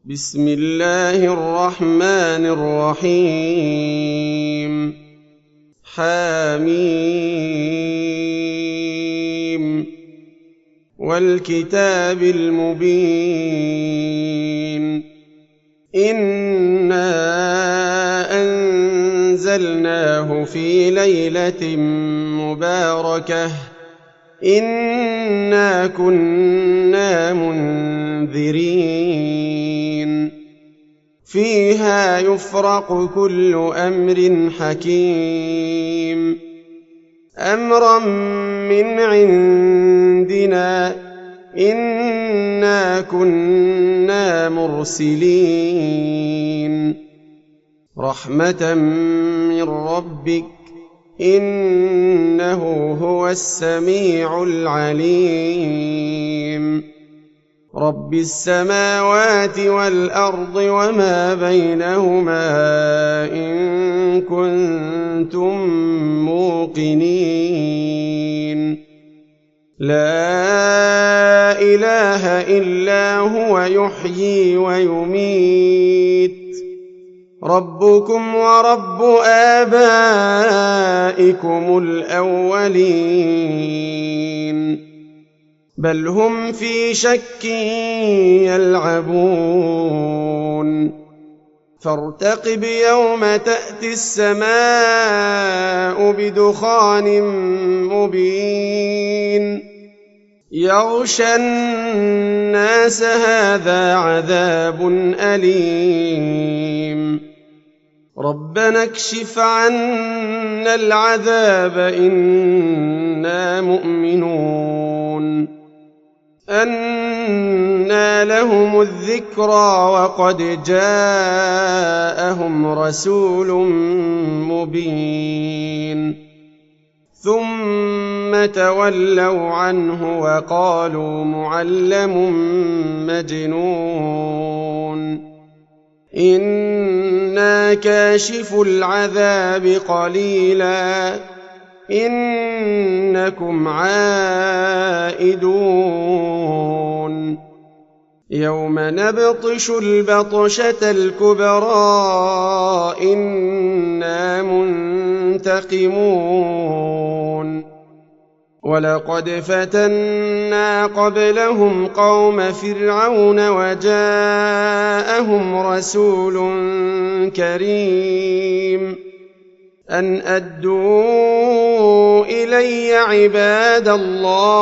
بسم الله الرحمن الرحيم حميم والكتاب المبين إنا أنزلناه في ليلة مباركة إنا كنا منذرين فيها يفرق كل أمر حكيم أمرا من عندنا إنا كنا مرسلين رحمة من ربك إنه هو السميع العليم رب السماوات والأرض وما بينهما إن كنتم موقنين لا إله إلا هو يحيي ويميت ربكم ورب آبائكم الأولين بل هم في شك يلعبون فارتقب يوم تأتي السماء بدخان مبين يغشى الناس هذا عذاب أليم ربنا اكشف عنا العذاب إنا مؤمنون أنى لهم الذكرى وقد جاءهم رسول مبين ثم تولوا عنه وقالوا معلم مجنون إنا كاشف العذاب قليلا إنكم عائدون يوم نبطش البطشة الكبرى إنا منتقمون ولقد فتنا قبلهم قوم فرعون وجاءهم رسول كريم أن أدوا إلي عباد الله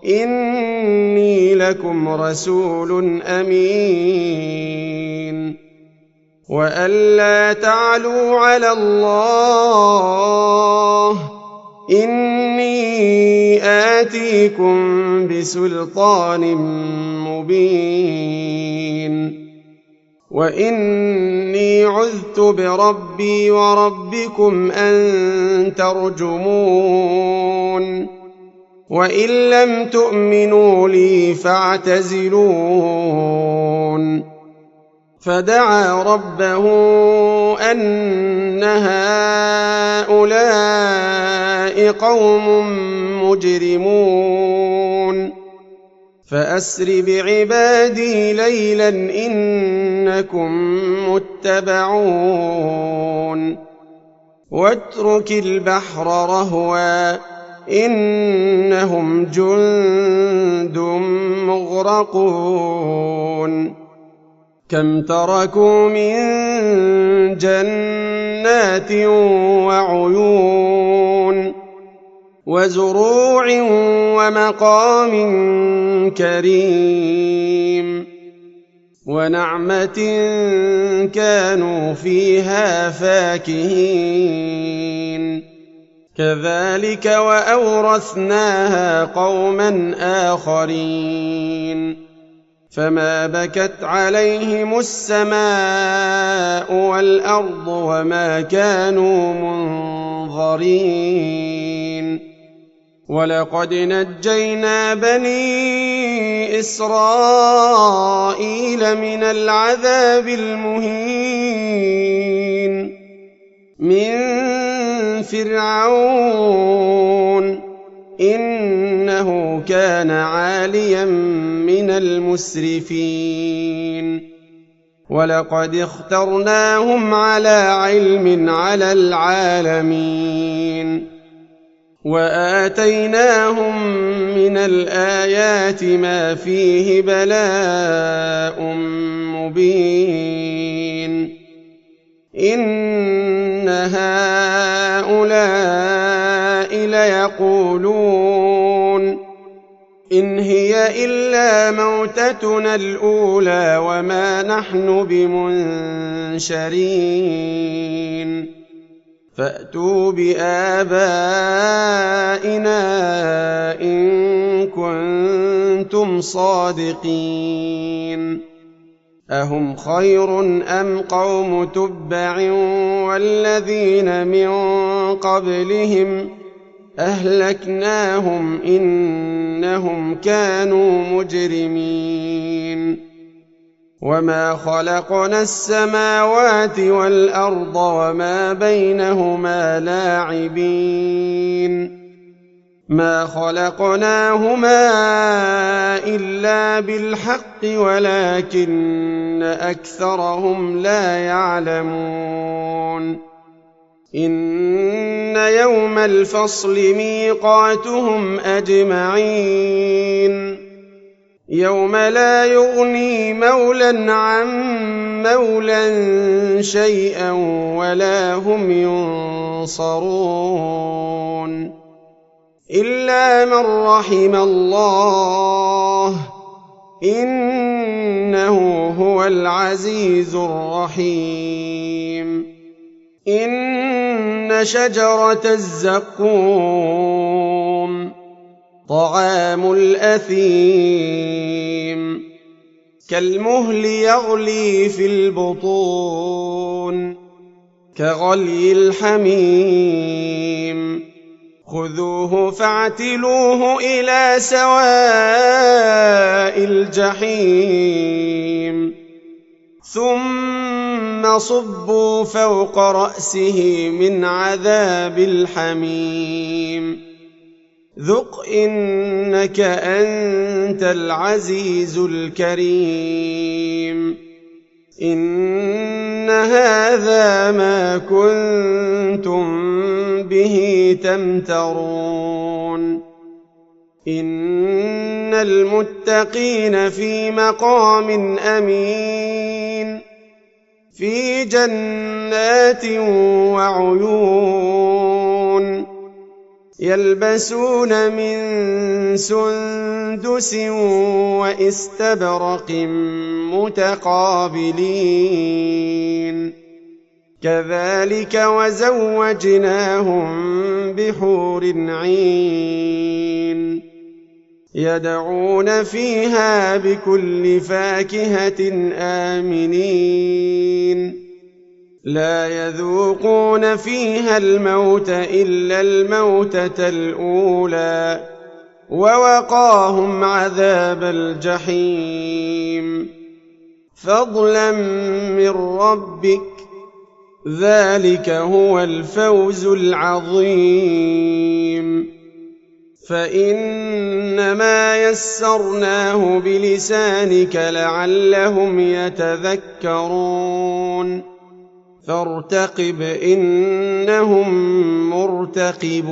إني لكم رسول أمين وأن لا تعلوا على الله إني آتيكم بسلطان مبين وإني عذت بربي وربكم أن ترجمون وإن لم تؤمنوا لي فاعتزلون فدعا ربه أن هؤلاء قوم مجرمون فأسر بعبادي ليلا إنكم متبعون واترك البحر رهوا إنهم جند مغرقون كم تركوا من جنات وعيون وزروع ومقام كريم ونعمة كانوا فيها فاكهين كذلك وأورثناها قوما آخرين فما بكت عليهم السماء والأرض وما كانوا منظرين ولقد نجينا بني إسرائيل من العذاب المهين من فرعون إنه كان عاليا من المسرفين ولقد اخترناهم على علم على العالمين وآتيناهم من الآيات ما فيه بلاء مبين إن هؤلاء ليقولون إن هي إلا موتتنا الأولى وما نحن بمنشرين فأتوا بآبائنا إن كنتم صادقين أهم خير أم قوم تبع والذين من قبلهم أهلكناهم إنهم كانوا مجرمين وما خلقنا السماوات والأرض وما بينهما لاعبين ما خلقناهما إلا بالحق ولكن أكثرهم لا يعلمون إن يوم الفصل ميقاتهم أجمعين يوم لا يغني مولى عن مولى شيئا ولا هم ينصرون إلا من رحم الله إنه هو العزيز الرحيم إن شجرة الزقوم طعام الأثيم كالمهل يغلي في البطون كغلي الحميم خذوه فاعتلوه إلى سواء الجحيم ثم صبوا فوق رأسه من عذاب الحميم ذق إنك أنت العزيز الكريم إن هذا ما كنتم به تمترون إن المتقين في مقام أمين في جنات وعيون يلبسون من سندس واستبرق متقابلين كذلك وزوجناهم بحور عين يدعون فيها بكل فاكهة آمنين لا يذوقون فيها الموت إلا الموتة الأولى ووقاهم عذاب الجحيم فضلا من ربك ذلك هو الفوز العظيم فإنما يسرناه بلسانك لعلهم يتذكرون فارتقب إنهم مرتقبون